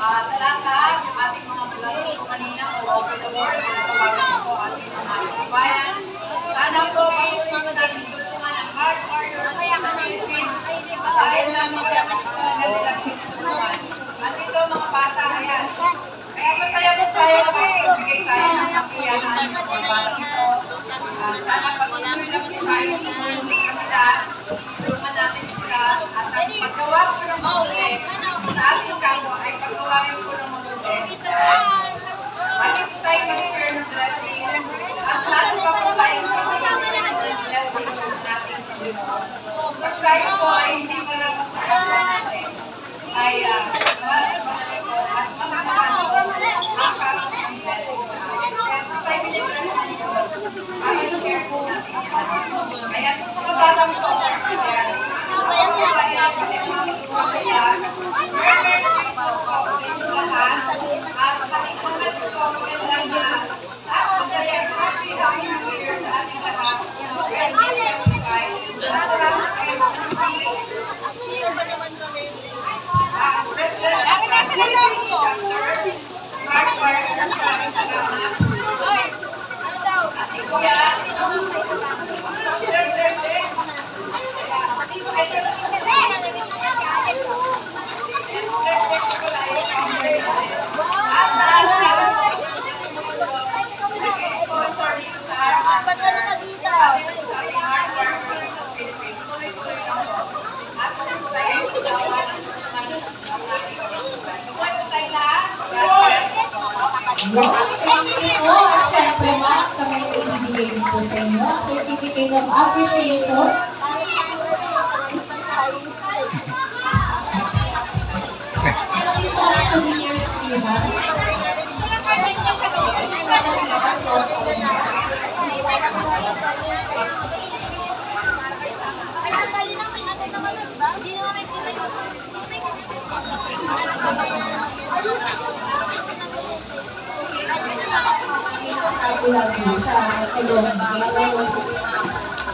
Sa lahat, yung ating mga vlog po kanina, all over the world, natawagan po ating mga kabayan. Sana po, patuloy natin tulungan ang hard workers ng Philippines. Dahil lamang kaya nilang pinasukan. At ito mga bata, ayan. Kaya masaya po tayo kasi bigay tayo ng kasiyahan sa mga bata ito. Sana patuloy lang po tayo tulungan kanila. Tulungan natin sila. At ang paggawa ko ng mabuti sa ating kapwa ay paggawa rin ko ng mabuti. Lagi po tayo mag-share ng blessing. At lalo pa po tayo sasayaw ng blessing sa ating Panginoon. Pag tayo po ay hindi maramang sa kapwa natin, ay at masamahan po ang pasok ng blessing sa atin. Kaya po tayo binibless ng Diyos para i-share po natin yan. Kaya po mga batang po, Merry Christmas po sa inyo lahat. At pakinggan po magandang lahat. At masaya happy New Year sa ating lahat. At salamat kayo ng President Mark Vargas, maraming salamat. At si Kuya, Thank you po. At syempre, ma'am, kami ibibigay din po sa inyo ang certificate of appreciation. Meron din po ang souvenir po yun, ma'am.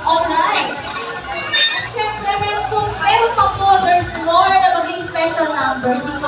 Alright. At syempre, meron pa po, there's more na maging special number.